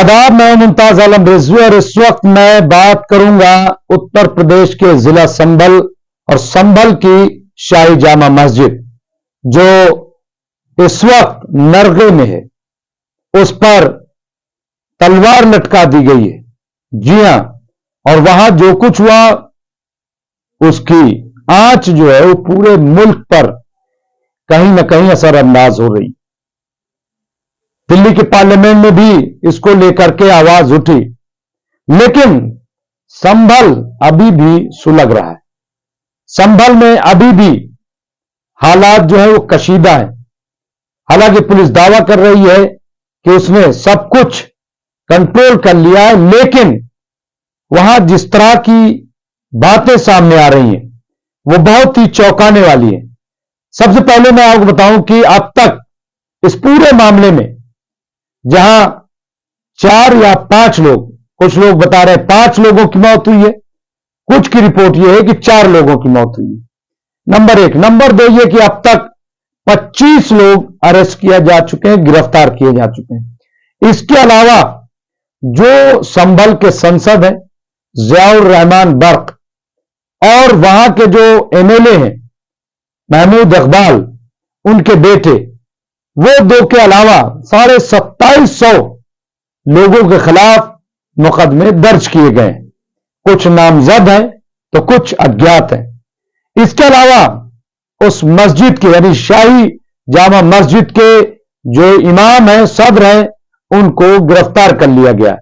आदाब, मैं मुमताज आलम रिजवी और इस वक्त मैं बात करूंगा उत्तर प्रदेश के जिला संभल और संभल की शाही जामा मस्जिद जो इस वक्त नरगे में है, उस पर तलवार लटका दी गई है। जी हां, और वहां जो कुछ हुआ उसकी आंच जो है वो पूरे मुल्क पर कहीं ना कहीं असरअंदाज हो रही। दिल्ली के पार्लियामेंट में भी इसको लेकर के आवाज उठी, लेकिन संभल अभी भी सुलग रहा है। संभल में अभी भी हालात जो है वो कशीदा है। हालांकि पुलिस दावा कर रही है कि उसने सब कुछ कंट्रोल कर लिया है, लेकिन वहां जिस तरह की बातें सामने आ रही हैं वो बहुत ही चौंकाने वाली है। सबसे पहले मैं आपको बताऊं कि अब तक इस पूरे मामले में जहां 4 या 5 लोग, कुछ लोग बता रहे हैं 5 लोगों की मौत हुई है, कुछ की रिपोर्ट यह है कि 4 लोगों की मौत हुई है। नंबर 1। नंबर 2 यह कि अब तक 25 लोग अरेस्ट किया जा चुके हैं, गिरफ्तार किए जा चुके हैं। इसके अलावा जो संभल के सांसद हैं जियाउर रहमान बर्क और वहां के जो एमएलए हैं महमूद इकबाल, उनके बेटे, वो 2 के अलावा 2750 लोगों के खिलाफ मुकदमे दर्ज किए गए। कुछ नामजद हैं तो कुछ अज्ञात हैं। इसके अलावा उस मस्जिद के यानी शाही जामा मस्जिद के जो इमाम हैं, सदर हैं, उनको गिरफ्तार कर लिया गया।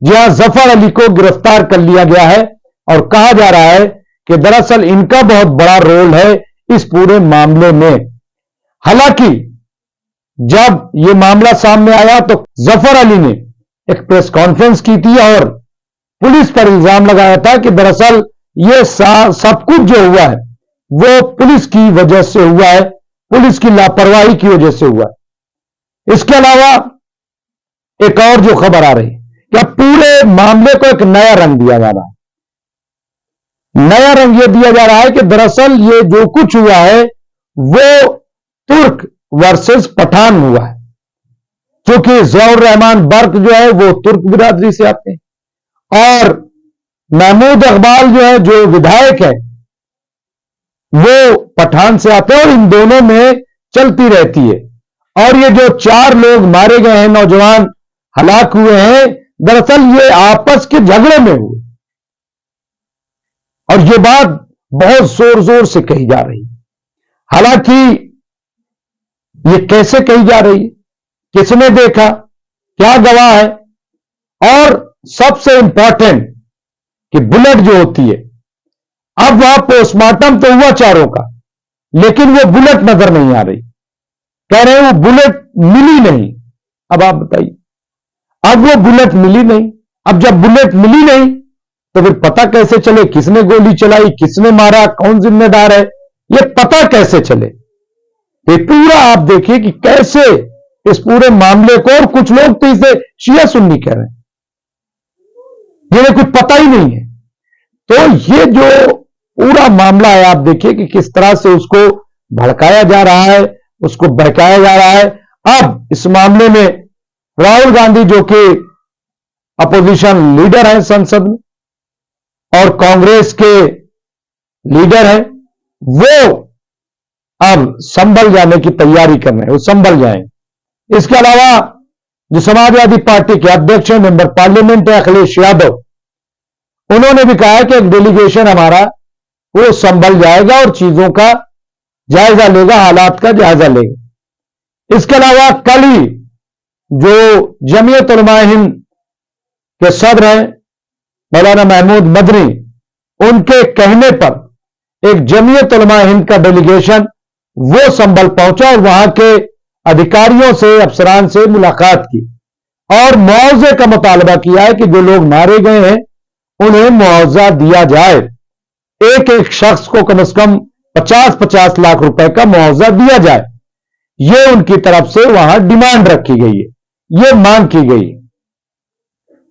जी हां, जफर अली को गिरफ्तार कर लिया गया है और कहा जा रहा है कि दरअसल इनका बहुत बड़ा रोल है इस पूरे मामले में। हालांकि जब यह मामला सामने आया तो जफर अली ने एक प्रेस कॉन्फ्रेंस की थी और पुलिस पर इल्जाम लगाया था कि दरअसल यह सब कुछ जो हुआ है वो पुलिस की वजह से हुआ है, पुलिस की लापरवाही की वजह से हुआ है। इसके अलावा एक और जो खबर आ रही है कि अब पूरे मामले को एक नया रंग दिया जा रहा है। नया रंग यह दिया जा रहा है कि दरअसल ये जो कुछ हुआ है वो तुर्क वर्सेस पठान हुआ है, क्योंकि जियाउर रहमान बर्क जो है वो तुर्क बिरादरी से आते हैं और महमूद इकबाल जो है, जो विधायक है, वो पठान से आते हैं और इन दोनों में चलती रहती है। और ये जो 4 लोग मारे गए हैं, नौजवान हलाक हुए हैं, दरअसल ये आपस के झगड़े में हुए और ये बात बहुत जोर जोर से कही जा रही है। हालांकि ये कैसे कही जा रही है, किसने देखा, क्या गवाह है, और सबसे इंपॉर्टेंट कि बुलेट जो होती है, अब वहां पोस्टमार्टम तो हुआ 4 का, लेकिन वो बुलेट नजर नहीं आ रही। कह रहे हैं वो बुलेट मिली नहीं। अब आप बताइए, अब वो बुलेट मिली नहीं। अब जब बुलेट मिली नहीं तो फिर पता कैसे चले किसने गोली चलाई, किसने मारा, कौन जिम्मेदार है, ये पता कैसे चले। ये पूरा आप देखिए कि कैसे इस पूरे मामले को, और कुछ लोग तो इसे शिया सुन्नी कह रहे हैं, जिन्हें कुछ पता ही नहीं है। तो ये जो पूरा मामला है, आप देखिए कि किस तरह से उसको भड़काया जा रहा है, उसको बहकाया जा रहा है। अब इस मामले में राहुल गांधी जो कि अपोजिशन लीडर हैं संसद में और कांग्रेस के लीडर हैं, वो अब संभल जाने की तैयारी कर रहे हैं, वो संभल जाएंगे। इसके अलावा जो समाजवादी पार्टी के अध्यक्ष हैं, मेंबर पार्लियामेंट है अखिलेश यादव, उन्होंने भी कहा है कि एक डेलीगेशन हमारा वो संभल जाएगा और चीजों का जायजा लेगा, हालात का जायजा लेगा। इसके अलावा कल ही जो जमीयत उलमा हिंद के सदर हैं मौलाना महमूद मदनी, उनके कहने पर एक जमीयत उलमा हिंद का डेलीगेशन वो संभल पहुंचा और वहां के अधिकारियों से, अफसरान से मुलाकात की और मुआवजे का मुतालबा किया है कि जो लोग मारे गए हैं उन्हें मुआवजा दिया जाए। एक एक शख्स को कम से कम 50-50 लाख रुपए का मुआवजा दिया जाए। यह उनकी तरफ से वहां डिमांड रखी गई है, यह मांग की गई है।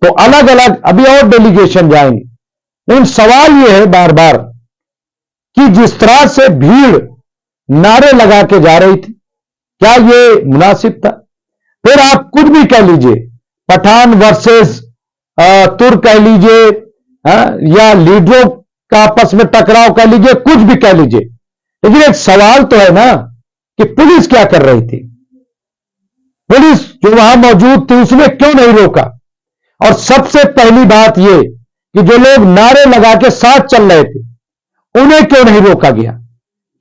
तो अलग अलग अभी और डेलीगेशन जाएंगे, लेकिन सवाल यह है बार बार कि जिस तरह से भीड़ नारे लगा के जा रही थी, क्या यह मुनासिब था? फिर आप कुछ भी कह लीजिए, पठान वर्सेस तुर्क कह लीजिए, या लीडरों का आपस में टकराव कह लीजिए, कुछ भी कह लीजिए, लेकिन एक सवाल तो है ना कि पुलिस क्या कर रही थी? पुलिस जो वहां मौजूद थी उसने क्यों नहीं रोका? और सबसे पहली बात यह कि जो लोग नारे लगा के साथ चल रहे थे उन्हें क्यों नहीं रोका गया?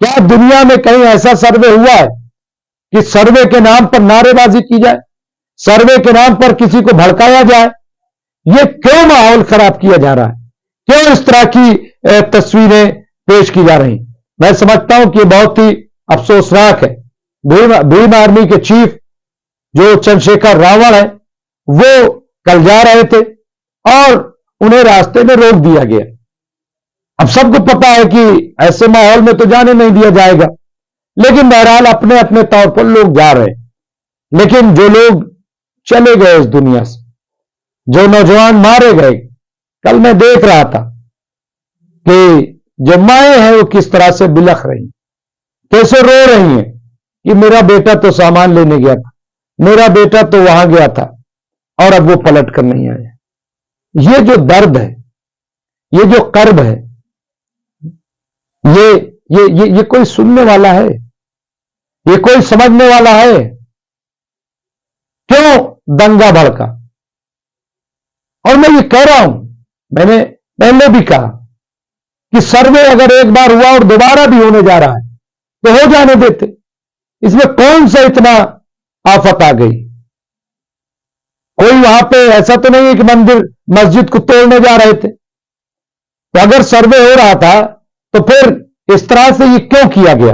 क्या दुनिया में कहीं ऐसा सर्वे हुआ है कि सर्वे के नाम पर नारेबाजी की जाए, सर्वे के नाम पर किसी को भड़काया जाए? यह क्यों माहौल खराब किया जा रहा है? क्यों इस तरह की तस्वीरें पेश की जा रही? मैं समझता हूं कि यह बहुत ही अफसोसनाक है। भीम आर्मी के चीफ जो चंद्रशेखर रावण है वो कल जा रहे थे और उन्हें रास्ते में रोक दिया गया। अब सबको पता है कि ऐसे माहौल में तो जाने नहीं दिया जाएगा, लेकिन बहरहाल अपने अपने तौर पर लोग जा रहे हैं। लेकिन जो लोग चले गए इस दुनिया से, जो नौजवान मारे गए, कल मैं देख रहा था कि जो माएं हैं वो किस तरह से बिलख रही, कैसे रो रही हैं कि मेरा बेटा तो सामान लेने गया था, मेरा बेटा तो वहां गया था और अब वो पलट कर नहीं आया। ये जो दर्द है, ये जो कर्ब है, ये कोई सुनने वाला है? ये कोई समझने वाला है? क्यों दंगा भड़का? और मैं ये कह रहा हूं, मैंने पहले भी कहा कि सर्वे अगर एक बार हुआ और दोबारा भी होने जा रहा है तो हो जाने देते। इसमें कौन सा इतना आफत आ गई? कोई वहां पे ऐसा तो नहीं है कि मंदिर मस्जिद को तोड़ने जा रहे थे। तो अगर सर्वे हो रहा था तो फिर इस तरह से ये क्यों किया गया?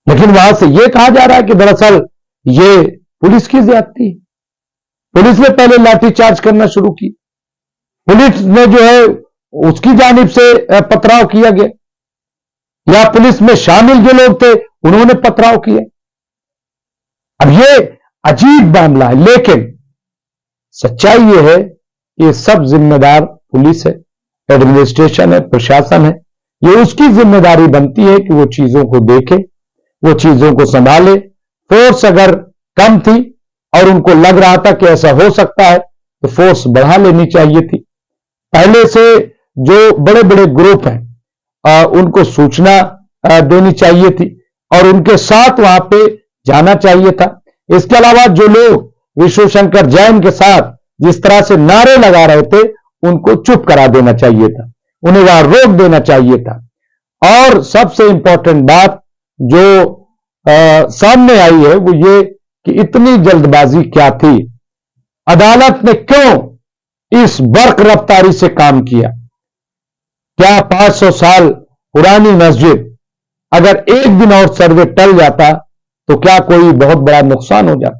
लेकिन वहां से यह कहा जा रहा है कि दरअसल ये पुलिस की ज्यादती, पुलिस ने पहले लाठीचार्ज करना शुरू की, पुलिस ने जो है उसकी जानिब से पथराव किया गया, या पुलिस में शामिल जो लोग थे उन्होंने पथराव किया। अब यह अजीब मामला है, लेकिन सच्चाई यह है कि सब जिम्मेदार पुलिस है, एडमिनिस्ट्रेशन है, प्रशासन है। ये उसकी जिम्मेदारी बनती है कि वो चीजों को देखे, वो चीजों को संभाले। फोर्स अगर कम थी और उनको लग रहा था कि ऐसा हो सकता है तो फोर्स बढ़ा लेनी चाहिए थी। पहले से जो बड़े बड़े ग्रुप हैं उनको सूचना देनी चाहिए थी और उनके साथ वहां पे जाना चाहिए था। इसके अलावा जो लोग विष्णु शंकर जैन के साथ जिस तरह से नारे लगा रहे थे उनको चुप करा देना चाहिए था, उन्हें वहां रोक देना चाहिए था। और सबसे इंपॉर्टेंट बात जो सामने आई है वो ये कि इतनी जल्दबाजी क्या थी? अदालत ने क्यों इस बर्क रफ्तारी से काम किया? क्या 500 साल पुरानी मस्जिद अगर एक दिन और सर्वे टल जाता तो क्या कोई बहुत बड़ा नुकसान हो जाता?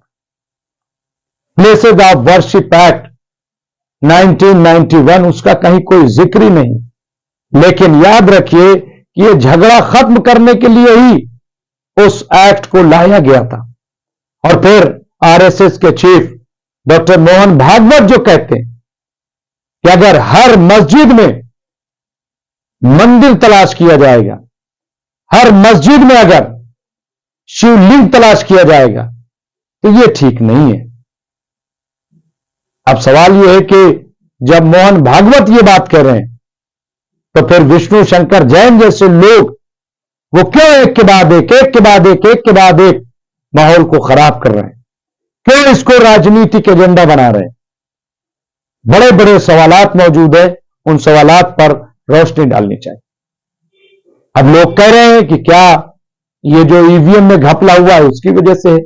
प्लेसेस ऑफ वर्शिप एक्ट 1991 उसका कहीं कोई जिक्र ही नहीं। लेकिन याद रखिए कि यह झगड़ा खत्म करने के लिए ही उस एक्ट को लाया गया था। और फिर आरएसएस के चीफ डॉक्टर मोहन भागवत जो कहते हैं कि अगर हर मस्जिद में मंदिर तलाश किया जाएगा, हर मस्जिद में अगर शिवलिंग तलाश किया जाएगा तो यह ठीक नहीं है। अब सवाल यह है कि जब मोहन भागवत ये बात कह रहे हैं तो फिर विष्णु शंकर जैन जैसे लोग वो क्यों एक के बाद एक, एक के बाद एक, एक के बाद एक माहौल को खराब कर रहे हैं? क्यों इसको राजनीतिक एजेंडा बना रहे हैं? बड़े बड़े सवालात मौजूद है, उन सवालात पर रोशनी डालनी चाहिए। अब लोग कह रहे हैं कि क्या ये जो ईवीएम में घपला हुआ है उसकी वजह से है,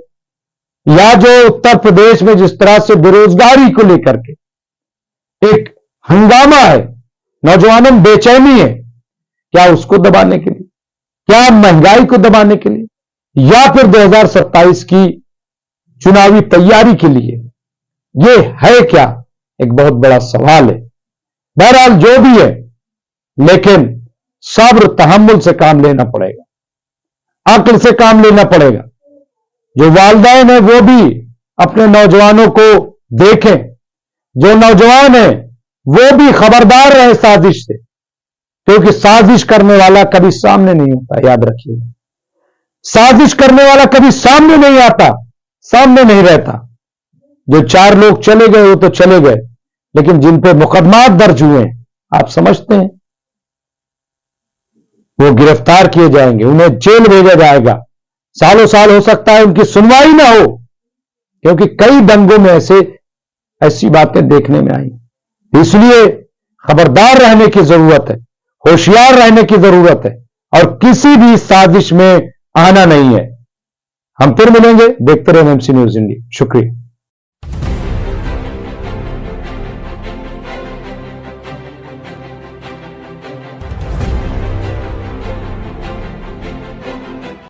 या जो उत्तर प्रदेश में जिस तरह से बेरोजगारी को लेकर के एक हंगामा है, नौजवानों में बेचैनी है, क्या उसको दबाने के लिए, क्या महंगाई को दबाने के लिए, या फिर 2027 की चुनावी तैयारी के लिए? यह है क्या? एक बहुत बड़ा सवाल है। बहरहाल जो भी है, लेकिन सब्र तहम्मुल से काम लेना पड़ेगा, अक्ल से काम लेना पड़ेगा। जो वालिदैन है वो भी अपने नौजवानों को देखें, जो नौजवान है वो भी खबरदार रहे साजिश से, क्योंकि साजिश करने वाला कभी सामने नहीं होता। याद रखिएगा, साजिश करने वाला कभी सामने नहीं आता, सामने नहीं रहता। जो 4 लोग चले गए वो तो चले गए, लेकिन जिन पे मुकदमात दर्ज हुए हैं, आप समझते हैं, वो गिरफ्तार किए जाएंगे, उन्हें जेल भेजा जाएगा, सालों साल हो सकता है उनकी सुनवाई ना हो, क्योंकि कई दंगों में ऐसी बातें देखने में आई। इसलिए खबरदार रहने की जरूरत है, होशियार रहने की जरूरत है, और किसी भी साजिश में आना नहीं है। हम फिर मिलेंगे, देखते रहे एमएमसी न्यूज इंडिया। शुक्रिया।